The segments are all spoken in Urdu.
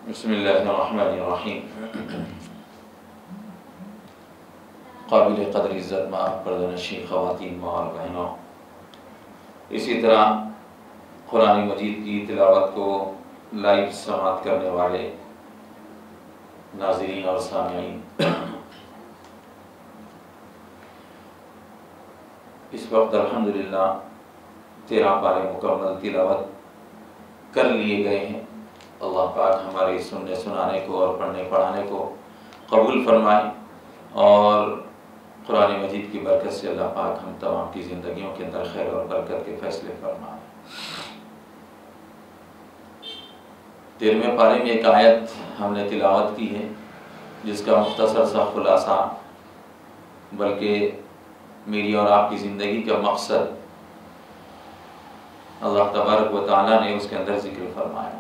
بسم اللہ الرحمن الرحیم۔ قابل قدر عزت مآب پردہ-نشین خواتین اور بہنوں، اسی طرح قرآن مجید کی تلاوت کو لائیو سماعت کرنے والے ناظرین اور سامعین، اس وقت الحمدللہ 13 پارے مکمل تلاوت کر لیے گئے ہیں۔ اللہ پاک ہمارے سننے سنانے کو اور پڑھنے پڑھانے کو قبول فرمائے، اور قرآن مجید کی برکت سے اللہ پاک ہم تمام کی زندگیوں کے اندر خیر اور برکت کے فیصلے فرمائے۔ 13ویں پارے میں ایک آیت ہم نے تلاوت کی ہے جس کا مختصر سا خلاصہ، بلکہ میری اور آپ کی زندگی کا مقصد اللہ تبارک و تعالیٰ نے اس کے اندر ذکر فرمایا۔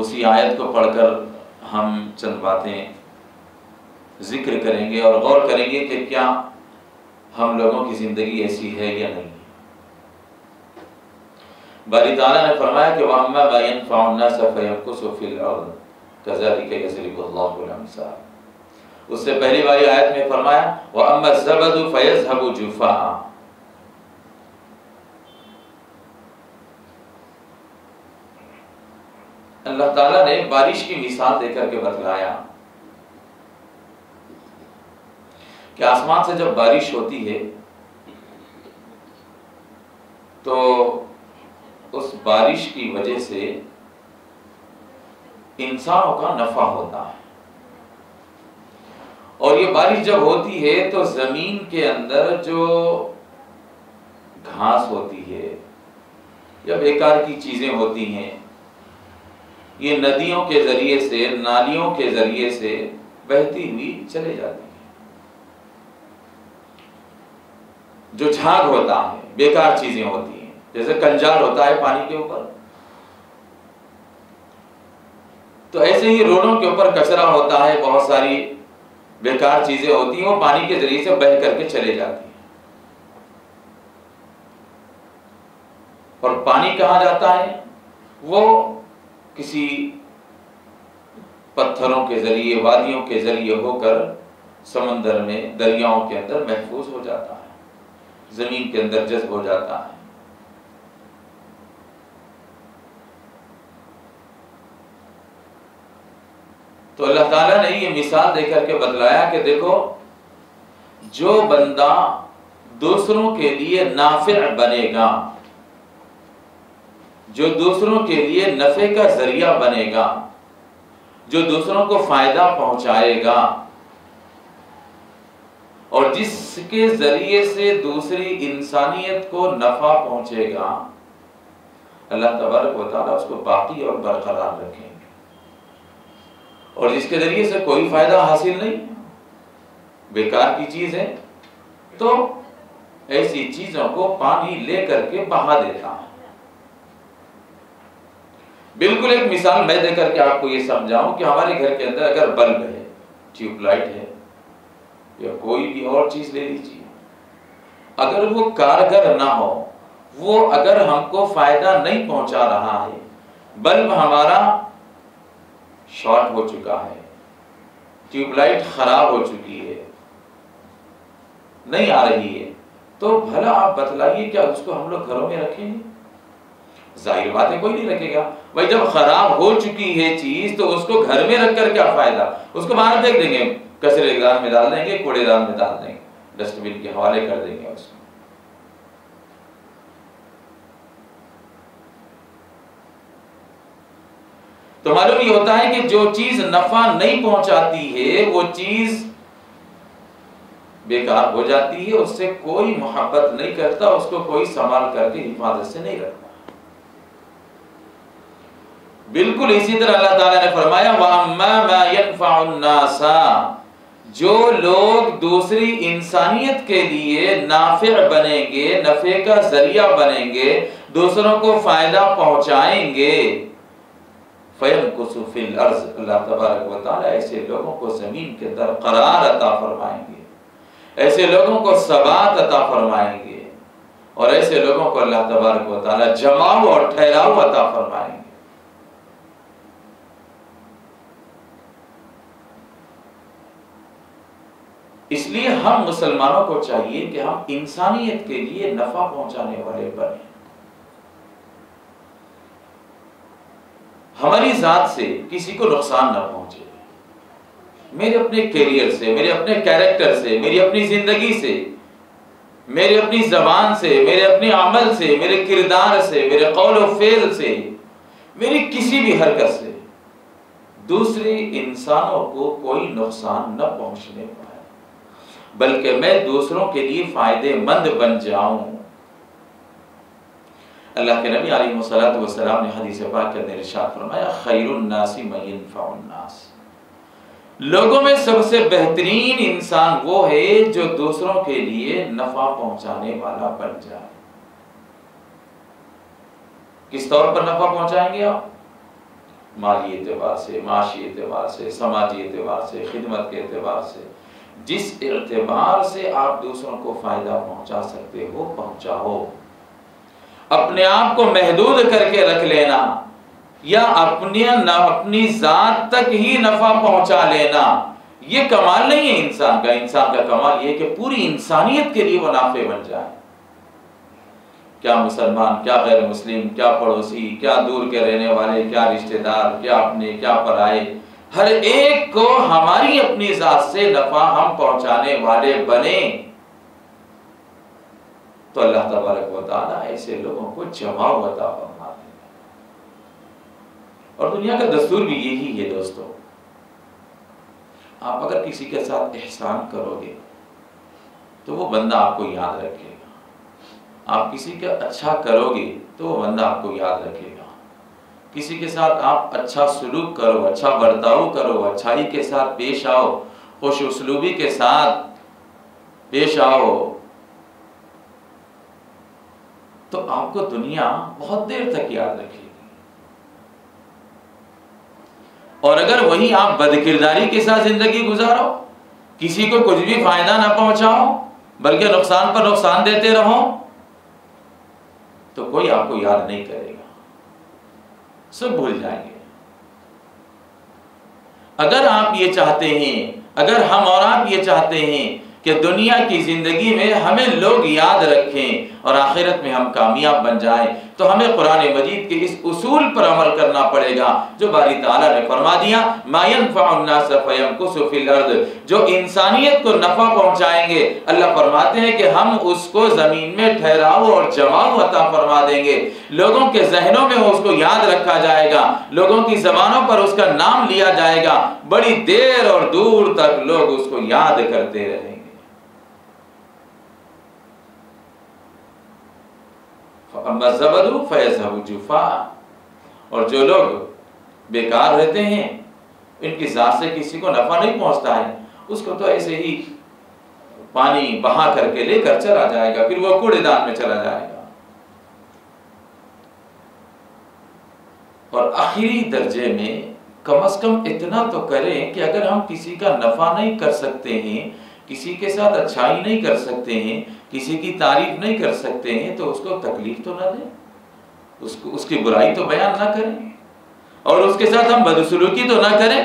اسی آیت کو پڑھ کر ہم چند باتیں ذکر کریں گے اور غور کریں گے کہ کیا ہم لوگوں کی زندگی ایسی ہے یا نہیں۔ باری تعالیٰ نے فرمایا کہ وَأَمَّا مَا يَنْفَعُ النَّاسَ فَيَمْكُثُ فِي الْأَرْضِ كَذَلِكَ يَضْرِبُ اللَّهُ الْأَمْثَالَ۔ اس سے پہلی باری آیت میں فرمایا وَأَمَّا الزَّبَدُ فَيَذْهَبُ جُفَاءً۔ اللہ تعالیٰ نے بارش کی مثال دے کر کے بتلایا کہ آسمان سے جب بارش ہوتی ہے تو اس بارش کی وجہ سے انسانوں کا نفع ہوتا ہے، اور یہ بارش جب ہوتی ہے تو زمین کے اندر جو گھاس ہوتی ہے یا بیکار کی چیزیں ہوتی ہیں، یہ ندیوں کے ذریعے سے، نالیوں کے ذریعے سے بہتی ہوئی چلے جاتی ہیں۔ جو جھاگ ہوتا ہے، بیکار چیزیں ہوتی ہیں، جیسے کنجال ہوتا ہے پانی کے اوپر، تو ایسے ہی روڈوں کے اوپر کچرا ہوتا ہے، بہت ساری بیکار چیزیں ہوتی ہیں، وہ پانی کے ذریعے سے بہہ کر کے چلے جاتی ہیں۔ اور پانی کہاں جاتا ہے؟ وہ کسی پتھروں کے ذریعے، وادیوں کے ذریعے ہو کر سمندر میں، دریاؤں کے اندر محفوظ ہو جاتا ہے، زمین کے اندر جذب ہو جاتا ہے۔ تو اللہ تعالیٰ نے یہ مثال دے کر کے بتلایا کہ دیکھو، جو بندہ دوسروں کے لیے نافع بنے گا، جو دوسروں کے لیے نفع کا ذریعہ بنے گا، جو دوسروں کو فائدہ پہنچائے گا، اور جس کے ذریعے سے دوسری انسانیت کو نفع پہنچے گا، اللہ تبارک و تعالیٰ اس کو باقی اور برقرار رکھیں گے۔ اور جس کے ذریعے سے کوئی فائدہ حاصل نہیں، بیکار کی چیز ہے، تو ایسی چیزوں کو پانی لے کر کے بہا دیتا ہے۔ بالکل ایک مثال میں دے کر کے آپ کو یہ سمجھاؤں کہ ہمارے گھر کے اندر اگر بلب ہے، ٹیوب لائٹ ہے، یا کوئی بھی اور چیز لے لیجیے، اگر وہ کارگر نہ ہو، وہ اگر ہم کو فائدہ نہیں پہنچا رہا ہے، بلب ہمارا شارٹ ہو چکا ہے، ٹیوب لائٹ خراب ہو چکی ہے، نہیں آ رہی ہے، تو بھلا آپ بتلائیے کیا اس کو ہم لوگ گھروں میں رکھیں گے؟ ظاہر بات ہے کوئی نہیں رکھے گا۔ بھائی جب خراب ہو چکی ہے چیز تو اس کو گھر میں رکھ کر کیا فائدہ؟ اس کو باہر پھینک دیں گے، کچرے دان میں ڈال دیں گے، کوڑے دان میں ڈال دیں گے، ڈسٹ بن کے حوالے کر دیں گے اس کو۔ تو معلوم یہ ہوتا ہے کہ جو چیز نفع نہیں پہنچاتی ہے وہ چیز بیکار ہو جاتی ہے، اس سے کوئی محبت نہیں کرتا، اس کو کوئی سنبھال کر کے حفاظت سے نہیں رکھتا۔ بالکل اسی طرح اللہ تعالیٰ نے فرمایا وَأَمَّا مَا يَنْفَعُ النَّاسَ، جو لوگ دوسری انسانیت کے لیے نافع بنیں گے، نفع کا ذریعہ بنیں گے، دوسروں کو فائدہ پہنچائیں گے، فَيَمْكُثُ فِي الْأَرْضِ، اللہ تبارک و تعالیٰ ایسے لوگوں کو زمین کے اندر قرار عطا فرمائیں گے، ایسے لوگوں کو ثبات عطا فرمائیں گے، اور ایسے لوگوں کو اللہ تبارک و تعالیٰ جماؤ اور ٹھہراؤ عطا فرمائیں گے۔ اس لیے ہم مسلمانوں کو چاہیے کہ ہم انسانیت کے لیے نفع پہنچانے والے بنیں. ہماری ذات سے کسی کو نقصان نہ پہنچے. میرے اپنے کیریئر سے، میرے اپنے کیریکٹر سے، میری اپنی زندگی سے، میرے اپنی زبان سے، میرے اپنے عمل سے، میرے کردار سے، میرے قول و فعل سے، میری کسی بھی حرکت سے دوسرے انسانوں کو کوئی نقصان نہ پہنچنے پائے، بلکہ میں دوسروں کے لیے فائدے مند بن جاؤں. اللہ کے نبی علیہ الصلوۃ والسلام نے حدیث پاک کے اندر ارشاد فرمایا خیر الناس من ينفع الناس. لوگوں میں سب سے بہترین انسان وہ ہے جو دوسروں کے لیے نفع پہنچانے والا بن جائے. کس طور پر نفع پہنچائیں گے آپ؟ مالی اعتبار سے، معاشی اعتبار سے، سماجی اعتبار سے، خدمت کے اعتبار سے، جس اعتبار سے آپ دوسروں کو فائدہ پہنچا سکتے ہو پہنچاؤ. اپنے آپ کو محدود کر کے رکھ لینا یا اپنی ذات تک ہی نفع پہنچا لینا یہ کمال نہیں ہے انسان کا. انسان کا کمال یہ کہ پوری انسانیت کے لیے وہ نافع بن جائے. کیا مسلمان، کیا غیر مسلم، کیا پڑوسی، کیا دور کے رہنے والے، کیا رشتہ دار، کیا اپنے، کیا پرائے، ہر ایک کو ہماری اپنی ذات سے نفع ہم پہنچانے والے بنے تو اللہ تبارک و تعالیٰ ایسے لوگوں کو جماع عطا فرما دے گا. اور دنیا کا دستور بھی یہی ہے دوستو. آپ اگر کسی کے ساتھ احسان کرو گے تو وہ بندہ آپ کو یاد رکھے گا. آپ کسی کا اچھا کرو گے تو وہ بندہ آپ کو یاد رکھے گا. کسی کے ساتھ آپ اچھا سلوک کرو، اچھا برتاؤ کرو، اچھائی کے ساتھ پیش آؤ، خوش اسلوبی کے ساتھ پیش آؤ تو آپ کو دنیا بہت دیر تک یاد رکھے گی. اور اگر وہی آپ بدکرداری کے ساتھ زندگی گزارو، کسی کو کچھ بھی فائدہ نہ پہنچاؤ بلکہ نقصان پر نقصان دیتے رہو تو کوئی آپ کو یاد نہیں کرے گا، سب بھول جائیں گے. اگر آپ یہ چاہتے ہیں، اگر ہم اور آپ یہ چاہتے ہیں کہ دنیا کی زندگی میں ہمیں لوگ یاد رکھیں اور آخرت میں ہم کامیاب بن جائیں تو ہمیں قرآن مجید کے اس اصول پر عمل کرنا پڑے گا جو باری تعالیٰ نے فرما دیا ما ينفع الناس فيمكث في الارض. جو انسانیت کو نفع پہنچائیں گے اللہ فرماتے ہیں کہ ہم اس کو زمین میں ٹھہراؤ اور جماؤ عطا فرما دیں گے. لوگوں کے ذہنوں میں اس کو یاد رکھا جائے گا، لوگوں کی زبانوں پر اس کا نام لیا جائے گا، بڑی دیر اور دور تک لوگ اس کو یاد کرتے رہیں گے. اما الزبد فيذهب جفاء. اور جو لوگ بیکار رہتے ہیں، ان کی ذات سے کسی کو نفع نہیں پہنچتا ہے، اس کو تو ایسے ہی پانی بہا کر کے لے کر چلا جائے گا، پھر وہ کوڑے دان میں چلا جائے گا. اور آخری درجے میں کم از کم اتنا تو کریں کہ اگر ہم کسی کا نفع نہیں کر سکتے ہیں، کسی کے ساتھ اچھائی نہیں کر سکتے ہیں، کسی کی تعریف نہیں کر سکتے ہیں تو اس کو تکلیف تو نہ دیں، اس کی برائی تو بیان نہ کریں اور اس کے ساتھ ہم بدسلوکی تو نہ کریں.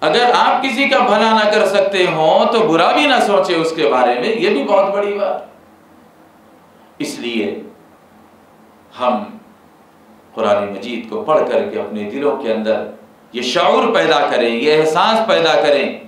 اگر آپ کسی کا بھلا نہ کر سکتے ہوں تو برا بھی نہ سوچیں اس کے بارے میں، یہ بھی بہت بڑی بات. اس لیے ہم قرآن مجید کو پڑھ کر کے اپنے دلوں کے اندر یہ شعور پیدا کریں، یہ احساس پیدا کریں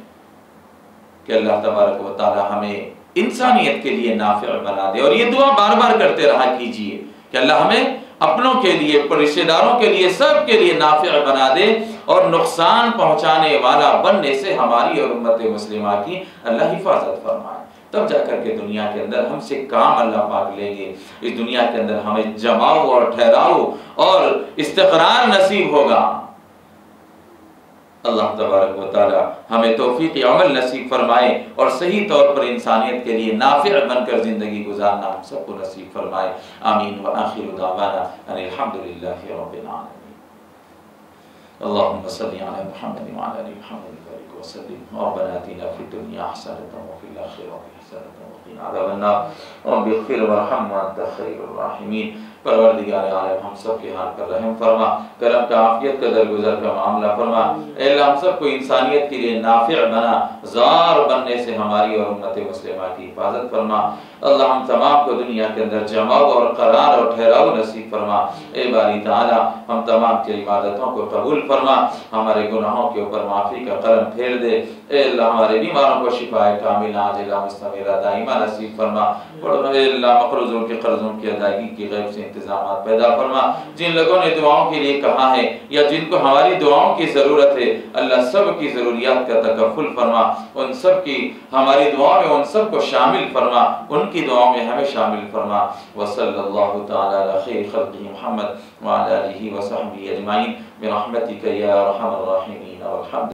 کہ اللہ تبارک و تعالی ہمیں انسانیت کے لیے نافع بنا دے. اور یہ دعا بار بار کرتے رہا کیجئے کہ اللہ ہمیں اپنوں کے لیے، رشتہ داروں کے لیے، سب کے لیے نافع بنا دے اور نقصان پہنچانے والا بننے سے ہماری اور امت مسلمہ کی اللہ حفاظت فرمائے. تب جا کر کے دنیا کے اندر ہم سے کام اللہ پاک لیں گے. اس دنیا کے اندر ہمیں جماؤ اور ٹھہراؤ اور استقرار نصیب ہوگا. اللہ تبارک و تعالی ہمیں توفیق عمل نصیب فرمائے اور صحیح طور پر انسانیت کے لیے نافع بن کر زندگی گزارنا ہم سب کو نصیب فرمائے. آمین. وآخر دعوانا ان الحمدللہ رب العالمین. اللهم صل على محمد وعلى ال محمد وبارك وسلم. ربنا آتنا في الدنيا حسنة وفي الآخرة حسنة وقنا عذاب النار. رب اغفر وارحم وأنت خير الراحمين. پروردگار عالم ہم سب کے حال پر رحم فرما، کرم کا عافیت کا درگزر کا معاملہ فرما، اے اللہ ہم سب کو انسانیت کے لیے نافع بنا، زار بننے سے ہماری اور امت مسلمہ کی حفاظت فرما۔ اللہ ہم تمام کو دنیا کے اندر جماؤ اور قرار اور ٹھہراؤ نصیب فرما۔ اے باری تعالی ہم تمام کی عبادتوں کو قبول فرما، ہمارے گناہوں کے اوپر معافی کا کرم پھیر دے۔ اے اللہ ہمارے بیماروں کو شفا کاملہ عاجلہ مستمرہ دائمہ نصیب فرما۔ اے اللہ مقروضوں کے قرضوں کی ادائیگی کی غیب سے انتظامات پیدا فرما۔ جن لوگوں نے دعاؤں کے لیے کہا ہے یا جن کو ہماری دعاؤں کی ضرورت ہے، اللہ سب کی ضروریات کا تکفل فرما، ان سب کی ہماری دعاؤں میں ان سب کو شامل فرما، ان کی دعاؤں میں ہمیں شامل فرما۔ وصلی اللہ تعالی علی خیر خلقہ محمد وعلی آلہ وصحبہ اجمعین برحمتک یا ارحم الراحمین والحمد